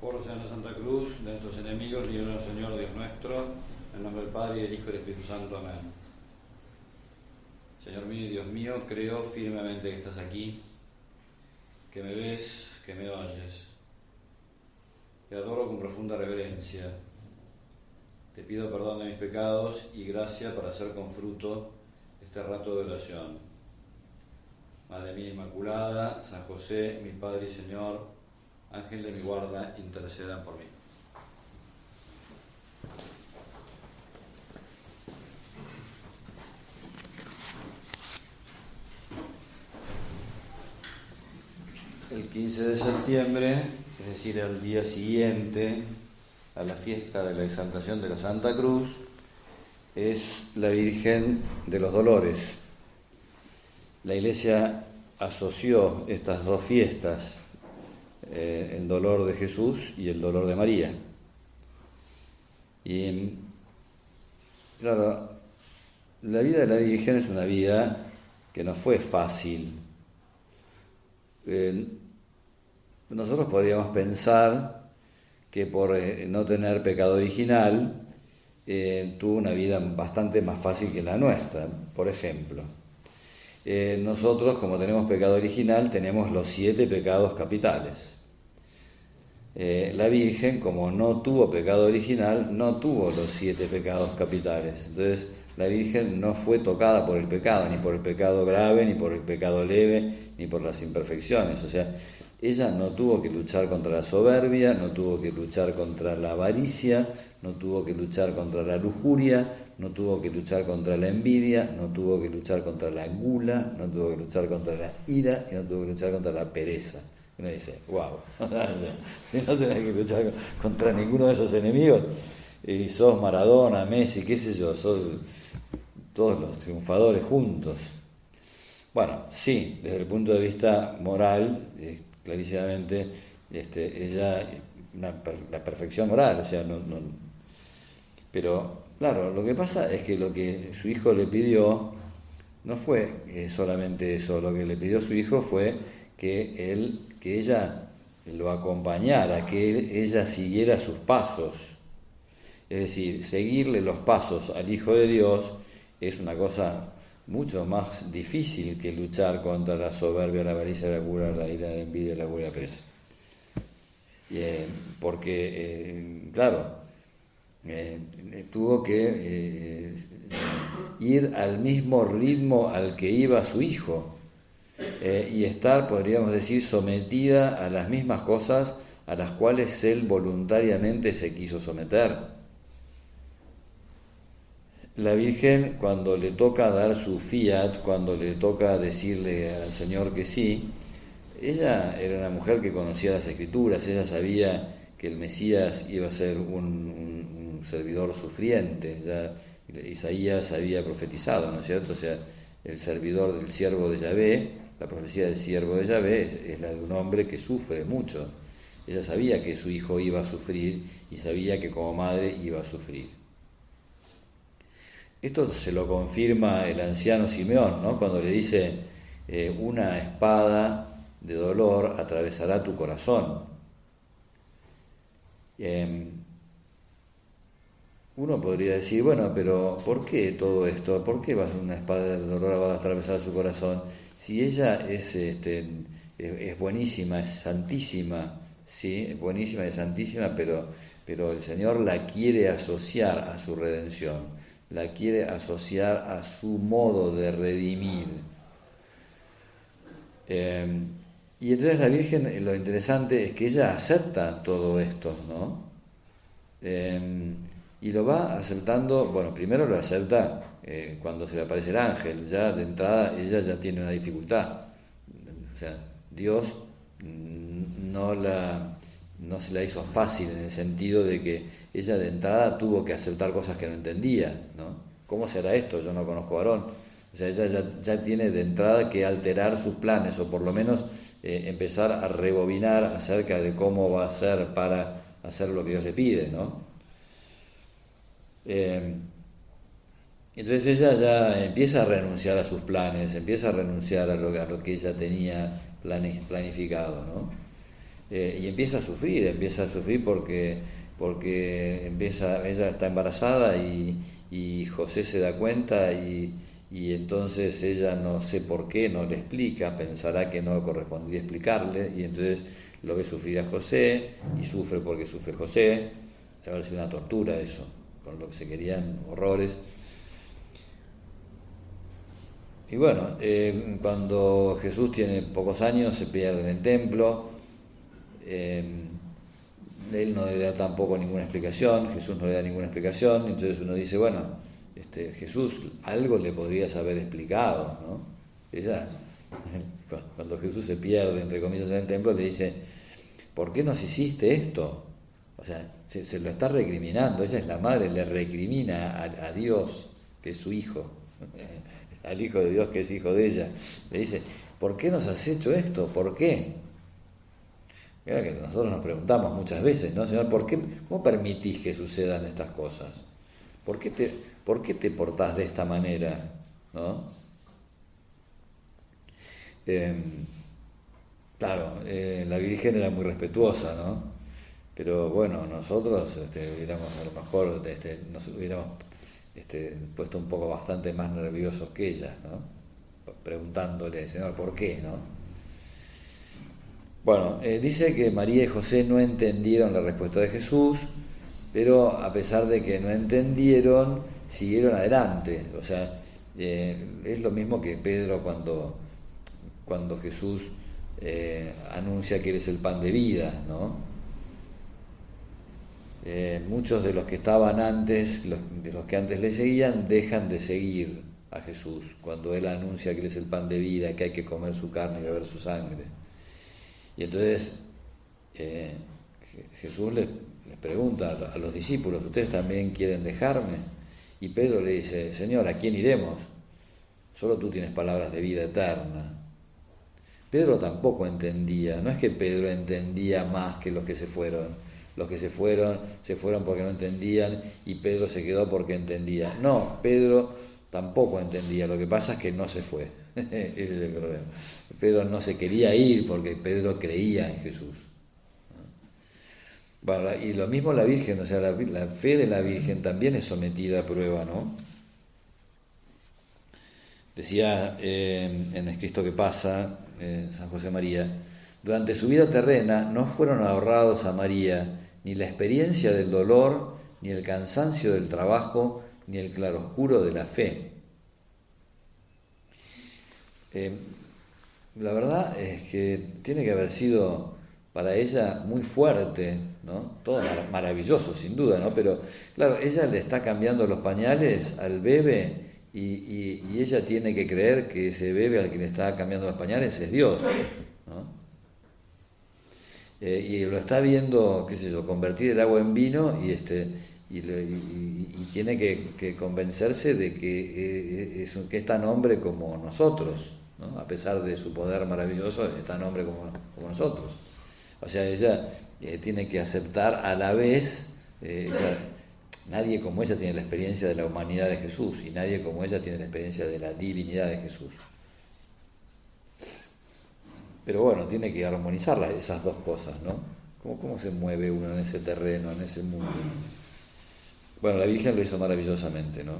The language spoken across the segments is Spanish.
Por Señor de Santa Cruz, de nuestros enemigos, líbranos, Señor Dios nuestro, en el nombre del Padre, y del Hijo y del Espíritu Santo. Amén. Señor mío y Dios mío, creo firmemente que estás aquí, que me ves, que me oyes. Te adoro con profunda reverencia. Te pido perdón de mis pecados y gracia para hacer con fruto este rato de oración. Madre mía Inmaculada, San José, mi Padre y Señor, Ángel de mi guarda, intercedan por mí. El 15 de septiembre, es decir, al día siguiente a la fiesta de la exaltación de la Santa Cruz, es la Virgen de los Dolores. La Iglesia asoció estas dos fiestas, el dolor de Jesús y el dolor de María. Y claro, la vida de la Virgen es una vida que no fue fácil. Nosotros podríamos pensar que por no tener pecado original tuvo una vida bastante más fácil que la nuestra. Por ejemplo, nosotros, como tenemos pecado original, tenemos los 7 pecados capitales. La Virgen, como no tuvo pecado original, no tuvo los 7 pecados capitales. Entonces, la Virgen no fue tocada por el pecado, ni por el pecado grave, ni por el pecado leve, ni por las imperfecciones. O sea, ella no tuvo que luchar contra la soberbia, no tuvo que luchar contra la avaricia, no tuvo que luchar contra la lujuria, no tuvo que luchar contra la envidia, no tuvo que luchar contra la gula, no tuvo que luchar contra la ira y no tuvo que luchar contra la pereza. Uno dice, wow, si no tenés que luchar contra ninguno de esos enemigos, y sos Maradona, Messi, qué sé yo, sos todos los triunfadores juntos. Bueno, sí, desde el punto de vista moral, clarísimamente, ella, la perfección moral, o sea, no, pero claro, lo que pasa es que lo que su hijo le pidió no fue solamente eso, lo que le pidió su hijo fue que ella lo acompañara, que ella siguiera sus pasos. Es decir, seguirle los pasos al Hijo de Dios es una cosa mucho más difícil que luchar contra la soberbia, la avaricia, la gula, la ira, la envidia, la gula y la pereza. Porque, claro, tuvo que ir al mismo ritmo al que iba su hijo. Y estar, podríamos decir, sometida a las mismas cosas a las cuales él voluntariamente se quiso someter. La Virgen, cuando le toca dar su fiat, cuando le toca decirle al Señor que sí, ella era una mujer que conocía las Escrituras, ella sabía que el Mesías iba a ser un servidor sufriente. Ya Isaías había profetizado, ¿no es cierto? O sea, el servidor del siervo de Yahvé, la profecía del siervo de Yahvé es la de un hombre que sufre mucho. Ella sabía que su hijo iba a sufrir y sabía que como madre iba a sufrir. Esto se lo confirma el anciano Simeón, ¿no? Cuando le dice, una espada de dolor atravesará tu corazón. Uno podría decir, bueno, pero ¿por qué todo esto? ¿Por qué una espada de dolor va a atravesar su corazón? Si ella es buenísima, es santísima, ¿sí? Es buenísima, es santísima, pero el Señor la quiere asociar a su redención, la quiere asociar a su modo de redimir. Y entonces la Virgen, lo interesante es que ella acepta todo esto, ¿no? Y lo va aceptando, bueno, primero lo acepta cuando se le aparece el ángel. Ya de entrada ella ya tiene una dificultad. O sea, Dios no se la hizo fácil en el sentido de que ella de entrada tuvo que aceptar cosas que no entendía, ¿no? ¿Cómo será esto? Yo no conozco varón. O sea, ella ya tiene de entrada que alterar sus planes, o por lo menos empezar a rebobinar acerca de cómo va a ser para hacer lo que Dios le pide, ¿no? Entonces ella ya empieza a renunciar a sus planes, empieza a renunciar a lo que ella tenía planificado, ¿no? y empieza a sufrir porque ella está embarazada y José se da cuenta y entonces ella no sé por qué, no le explica, pensará que no correspondía explicarle y entonces lo ve sufrir a José y sufre porque sufre José. Debe haber sido una tortura eso, con lo que se querían horrores. Y bueno, cuando Jesús tiene pocos años se pierde en el templo. Él no le da tampoco ninguna explicación, Jesús no le da ninguna explicación, entonces uno dice, bueno, Jesús algo le podrías haber explicado, ¿no? Ella, cuando Jesús se pierde, entre comillas, en el templo, le dice, ¿por qué nos hiciste esto? O sea, se lo está recriminando, ella es la madre, le recrimina a Dios, que es su hijo, al Hijo de Dios, que es hijo de ella, le dice, ¿por qué nos has hecho esto? ¿Por qué? Mira que nosotros nos preguntamos muchas veces, ¿no? Señor, ¿cómo permitís que sucedan estas cosas? ¿Por qué te portás de esta manera? ¿No? Claro, la Virgen era muy respetuosa, ¿no? Pero bueno, nosotros hubiéramos a lo mejor nos hubiéramos puesto un poco bastante más nerviosos que ella, ¿no? Preguntándole, Señor, ¿por qué? ¿No? Bueno, dice que María y José no entendieron la respuesta de Jesús, pero a pesar de que no entendieron, siguieron adelante. O sea, es lo mismo que Pedro cuando Jesús anuncia que eres el pan de vida, ¿no? Muchos de los que estaban antes, de los que antes le seguían, dejan de seguir a Jesús cuando Él anuncia que Él es el pan de vida, que hay que comer su carne y beber su sangre. Y entonces Jesús les pregunta a los discípulos, ¿ustedes también quieren dejarme? Y Pedro le dice, Señor, ¿a quién iremos? Solo tú tienes palabras de vida eterna. Pedro tampoco entendía, no es que Pedro entendía más que los que se fueron. Los que se fueron porque no entendían y Pedro se quedó porque entendía. No, Pedro tampoco entendía, lo que pasa es que no se fue. Ese es el problema. Pedro no se quería ir porque Pedro creía en Jesús. Bueno, y lo mismo la Virgen, o sea, la fe de la Virgen también es sometida a prueba, ¿no? Decía en Escrito que pasa, San José María, durante su vida terrena no fueron ahorrados a María ni la experiencia del dolor, ni el cansancio del trabajo, ni el claroscuro de la fe. La verdad es que tiene que haber sido para ella muy fuerte, ¿no? Todo maravilloso, sin duda, ¿no? Pero, claro, ella le está cambiando los pañales al bebé y ella tiene que creer que ese bebé al que le está cambiando los pañales es Dios, ¿no? Y lo está viendo, qué sé yo, convertir el agua en vino y tiene que convencerse de que es tan hombre como nosotros, ¿no? A pesar de su poder maravilloso, es tan hombre como nosotros. O sea, ella tiene que aceptar a la vez, nadie como ella tiene la experiencia de la humanidad de Jesús y nadie como ella tiene la experiencia de la divinidad de Jesús. Pero bueno, tiene que armonizar esas dos cosas, ¿no? ¿Cómo se mueve uno en ese terreno, en ese mundo? Bueno, la Virgen lo hizo maravillosamente, ¿no?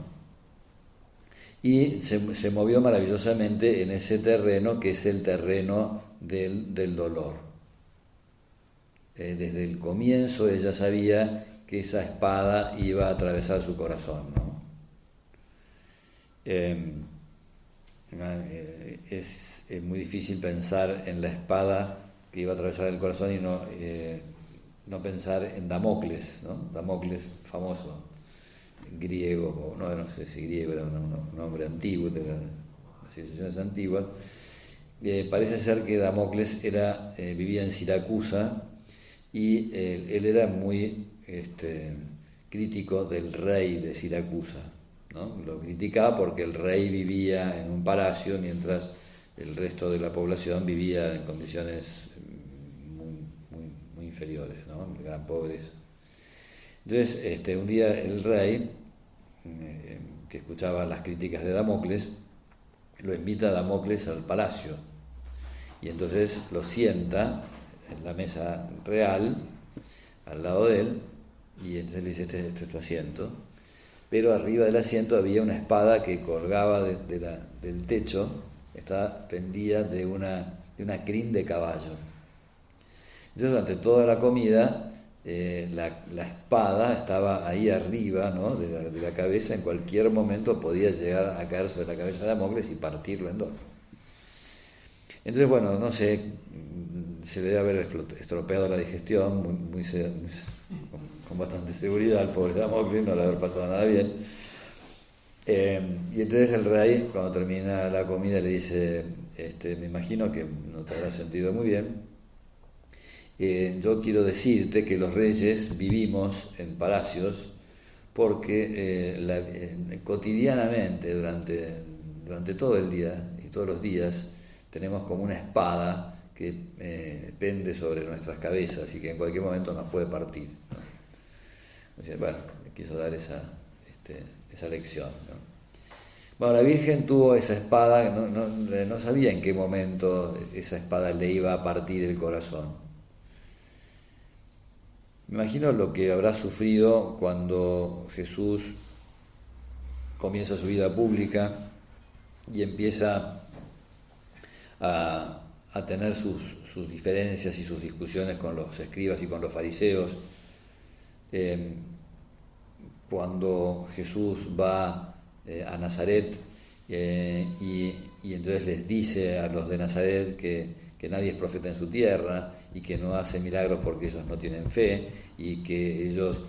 Y se movió maravillosamente en ese terreno que es el terreno del dolor. Desde el comienzo ella sabía que esa espada iba a atravesar su corazón, ¿no? Es muy difícil pensar en la espada que iba a atravesar el corazón y no pensar en Damocles, ¿no? Damocles, famoso, griego, no sé si griego, era un hombre antiguo de las civilizaciones antiguas. Parece ser que Damocles vivía en Siracusa y él era muy crítico del rey de Siracusa, ¿no? Lo criticaba porque el rey vivía en un palacio mientras el resto de la población vivía en condiciones muy inferiores, ¿no? Gran pobreza. Entonces, un día el rey, que escuchaba las críticas de Damocles, lo invita a Damocles al palacio y entonces lo sienta en la mesa real, al lado de él, y entonces le dice, este es tu asiento. Pero arriba del asiento había una espada que colgaba del techo, estaba pendida de una crin de caballo. Entonces durante toda la comida la espada estaba ahí arriba, ¿no?, de la cabeza. En cualquier momento podía llegar a caer sobre la cabeza de Damocles y partirlo en dos. Entonces, bueno, no sé, se le debe haber estropeado la digestión con bastante seguridad al pobre Damocles, no le haber pasado nada bien. Y entonces el rey, cuando termina la comida, le dice, me imagino que no te habrás sentido muy bien. Yo quiero decirte que los reyes vivimos en palacios porque cotidianamente, durante todo el día y todos los días, tenemos como una espada que pende sobre nuestras cabezas y que en cualquier momento nos puede partir, ¿no? O sea, bueno, me quiso dar esa lección, ¿no? Bueno, la Virgen tuvo esa espada, no sabía en qué momento esa espada le iba a partir el corazón. Me imagino lo que habrá sufrido cuando Jesús comienza su vida pública y empieza a tener sus diferencias y sus discusiones con los escribas y con los fariseos. Cuando Jesús va a Nazaret y entonces les dice a los de Nazaret que nadie es profeta en su tierra y que no hace milagros porque ellos no tienen fe y que ellos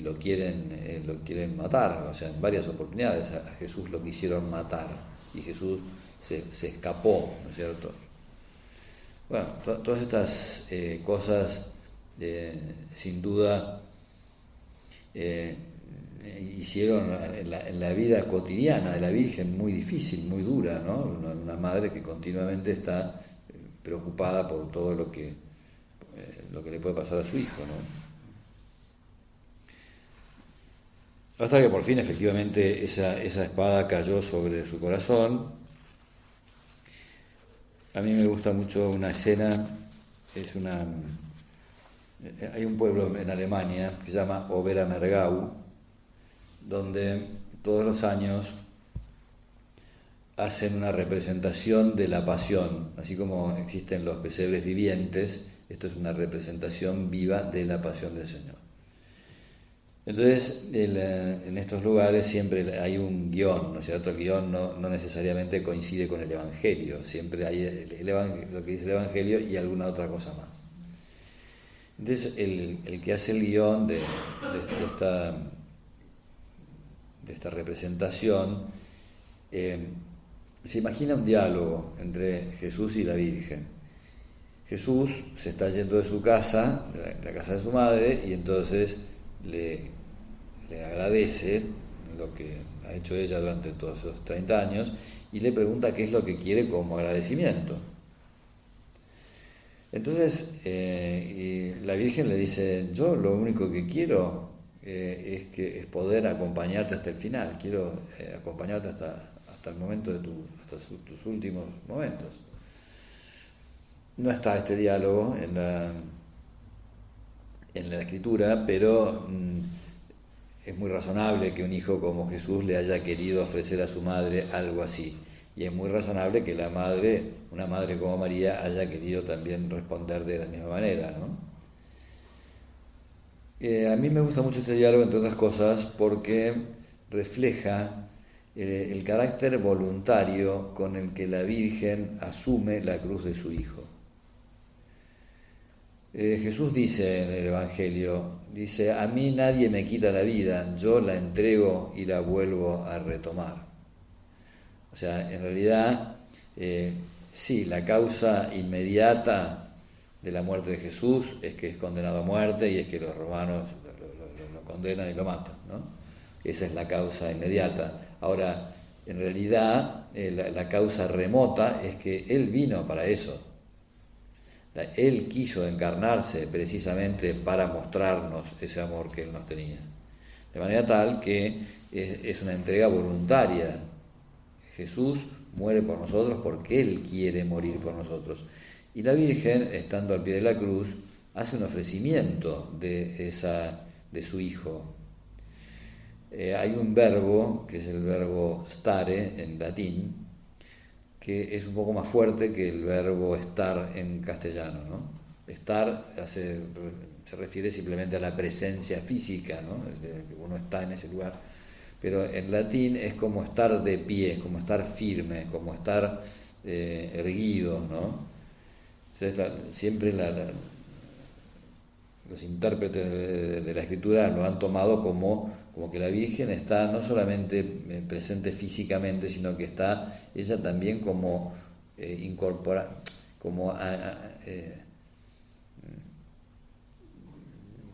lo quieren matar. O sea, en varias oportunidades a Jesús lo quisieron matar y Jesús se escapó, ¿no es cierto? Bueno, todas estas cosas sin duda hicieron en la vida cotidiana de la Virgen muy difícil, muy dura, ¿no? Una madre que continuamente está preocupada por todo lo que le puede pasar a su hijo, ¿no? Hasta que por fin efectivamente esa espada cayó sobre su corazón. A mí me gusta mucho una escena, hay un pueblo en Alemania que se llama Oberammergau, donde todos los años hacen una representación de la pasión, así como existen los pesebres vivientes. Esto es una representación viva de la pasión del Señor. Entonces, en estos lugares siempre hay un guión, ¿no es cierto? El guión no necesariamente coincide con el Evangelio, siempre hay lo que dice el Evangelio y alguna otra cosa más. Entonces, el que hace el guión de esta representación se imagina un diálogo entre Jesús y la Virgen. Jesús se está yendo de su casa, de la casa de su madre, y entonces le agradece lo que ha hecho ella durante todos esos 30 años y le pregunta qué es lo que quiere como agradecimiento. Entonces la Virgen le dice, yo lo único que quiero es poder acompañarte hasta el final, quiero acompañarte hasta el momento de tus últimos momentos. No está este diálogo en la Escritura, pero es muy razonable que un hijo como Jesús le haya querido ofrecer a su madre algo así. Y es muy razonable que una madre como María, haya querido también responder de la misma manera, ¿no? A mí me gusta mucho este diálogo, entre otras cosas, porque refleja el carácter voluntario con el que la Virgen asume la cruz de su hijo. Jesús dice en el Evangelio, dice, a mí nadie me quita la vida, yo la entrego y la vuelvo a retomar. O sea, en realidad, sí, la causa inmediata de la muerte de Jesús es que es condenado a muerte y es que los romanos lo condenan y lo matan, ¿no? Esa es la causa inmediata. Ahora, en realidad, la causa remota es que Él vino para eso. Él quiso encarnarse precisamente para mostrarnos ese amor que Él nos tenía. De manera tal que es una entrega voluntaria. Jesús muere por nosotros porque Él quiere morir por nosotros. Y la Virgen, estando al pie de la cruz, hace un ofrecimiento de su hijo. Hay un verbo, que es el verbo stare en latín, que es un poco más fuerte que el verbo estar en castellano, ¿no? Estar se refiere simplemente a la presencia física, ¿no? Que uno está en ese lugar. Pero en latín es como estar de pie, como estar firme, como estar erguido, ¿no? Entonces, siempre los intérpretes de la escritura lo han tomado como que la Virgen está no solamente presente físicamente, sino que está ella también como incorpora, como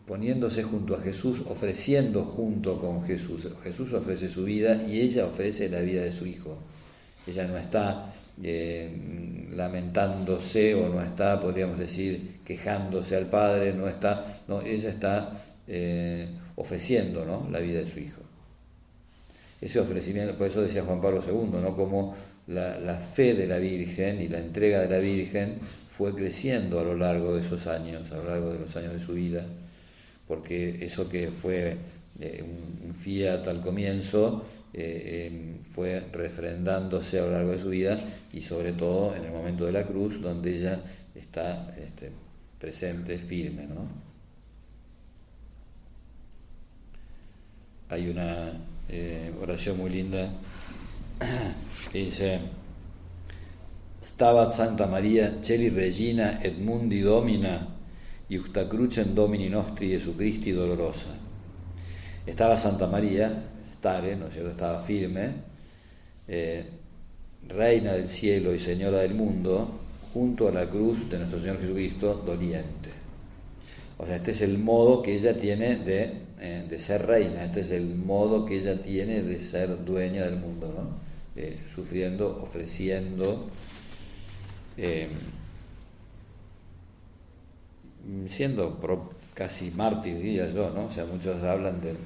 poniéndose junto a Jesús, ofreciendo junto con Jesús. Jesús ofrece su vida y ella ofrece la vida de su hijo. Ella no está lamentándose o no está, podríamos decir, quejándose al Padre, ella está ofreciendo, ¿no?, la vida de su hijo. Ese ofrecimiento, por eso decía Juan Pablo II, ¿no?, como la fe de la Virgen y la entrega de la Virgen fue creciendo a lo largo de esos años, a lo largo de los años de su vida, porque eso que fue un fiat al comienzo fue refrendándose a lo largo de su vida, y sobre todo en el momento de la cruz, donde ella está presente, firme, ¿no? Hay una oración muy linda que dice: Stabat Santa Maria, celi regina et mundi domina, iusta crucem Domini nostri Jesu Christi dolorosa. Estaba Santa María, stare, ¿no es cierto?, estaba firme, reina del cielo y señora del mundo, junto a la cruz de nuestro Señor Jesucristo, doliente. O sea, este es el modo que ella tiene de ser reina, este es el modo que ella tiene de ser dueña del mundo, ¿no? Sufriendo, ofreciendo, siendo casi mártir, diría yo, ¿no? O sea, muchos hablan del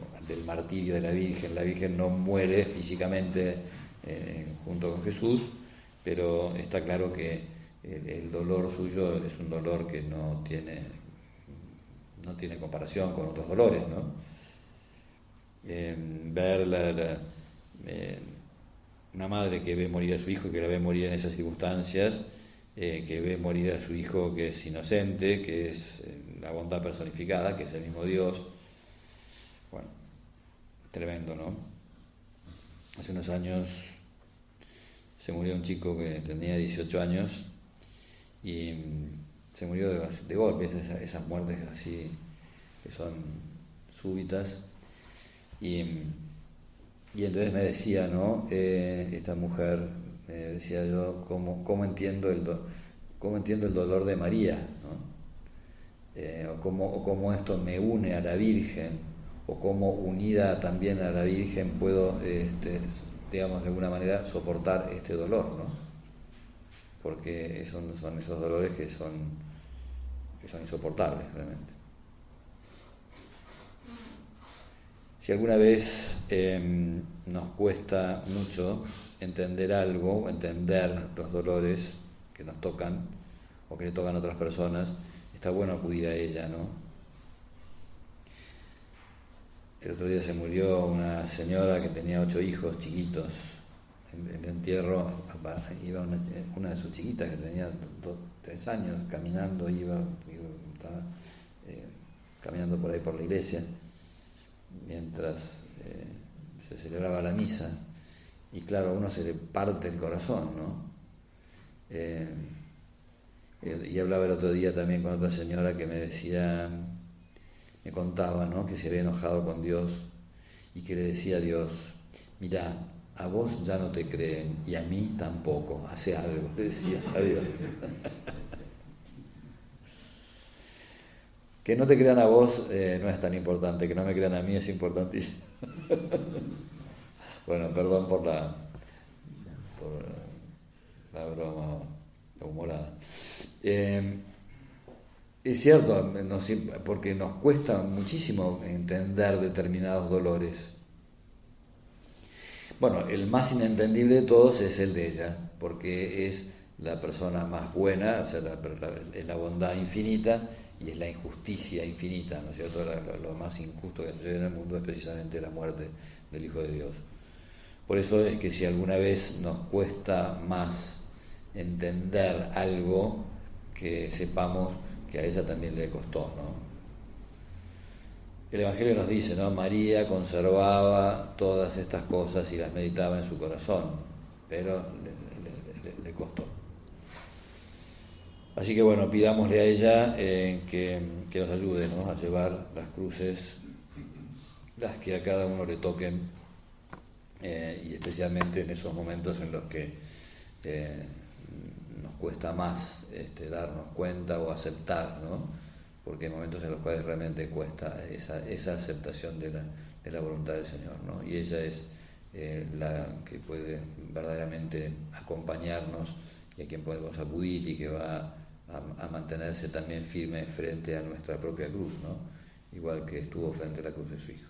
martirio de la Virgen. La Virgen no muere físicamente junto con Jesús, pero está claro que el dolor suyo es un dolor que no tiene comparación con otros dolores, ¿no? Ver una madre que ve morir a su hijo y que la ve morir en esas circunstancias, que ve morir a su hijo que es inocente, que es la bondad personificada, que es el mismo Dios. Bueno, tremendo, ¿no? Hace unos años se murió un chico que tenía 18 años y se murió de golpe, esas muertes así que son súbitas. Y entonces me decía, ¿no? Esta mujer, me decía yo, ¿cómo entiendo el dolor de María, ¿no? O cómo esto me une a la Virgen, o cómo unida también a la Virgen puedo, digamos, de alguna manera soportar este dolor, ¿no? Porque son esos dolores que son insoportables realmente. Si alguna vez nos cuesta mucho entender algo, o entender los dolores que nos tocan o que le tocan a otras personas, está bueno acudir a ella, ¿no? El otro día se murió una señora que tenía 8 hijos chiquitos. En el entierro iba una de sus chiquitas que tenía 3 años caminando, estaba caminando por ahí por la iglesia mientras se celebraba la misa, y claro, a uno se le parte el corazón, ¿no? Y hablaba el otro día también con otra señora que me contaba, ¿no?, que se había enojado con Dios y que le decía a Dios: mirá, a vos ya no te creen y a mí tampoco, hace algo, le decía a Dios. Que no te crean a vos no es tan importante, que no me crean a mí es importantísimo. Bueno, perdón por la broma humorada. Es cierto, porque nos cuesta muchísimo entender determinados dolores. Bueno, el más inentendible de todos es el de ella, porque es la persona más buena, o sea, es la bondad infinita y es la injusticia infinita, ¿no es cierto? Lo más injusto que sucede en el mundo es precisamente la muerte del Hijo de Dios. Por eso es que si alguna vez nos cuesta más entender algo, que sepamos que a ella también le costó, ¿no? El Evangelio nos dice, ¿no? María conservaba todas estas cosas y las meditaba en su corazón, pero le costó. Así que bueno, pidámosle a ella que nos ayude, ¿no? A llevar las cruces, las que a cada uno le toquen, y especialmente en esos momentos en los que nos cuesta más darnos cuenta o aceptar, ¿no? Porque hay momentos en los cuales realmente cuesta esa aceptación de la voluntad del Señor, ¿no? Y ella es la que puede verdaderamente acompañarnos y a quien podemos acudir y que va a mantenerse también firme frente a nuestra propia cruz, ¿no? Igual que estuvo frente a la cruz de su Hijo.